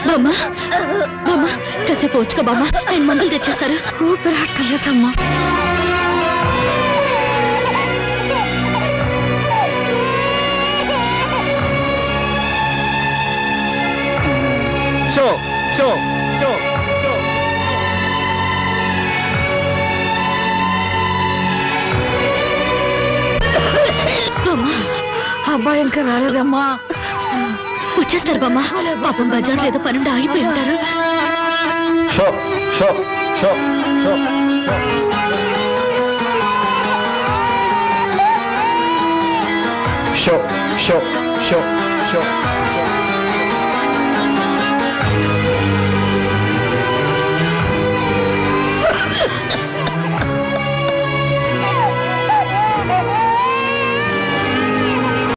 బామ్మ బామ్మ కాసేపు వచ్చుకో బామ్మ, ఆయన మందులు తెచ్చేస్తారు. ఊపిరాటలేదమ్మా. షో షో షో అబ్బాయి ఇంకా రాలేదమ్మా. వచ్చేస్తారు బామ్మ. పాపం బజార్లో ఏదో పనుండి ఆగిపోయి ఉంటారు. Show show show show show show show show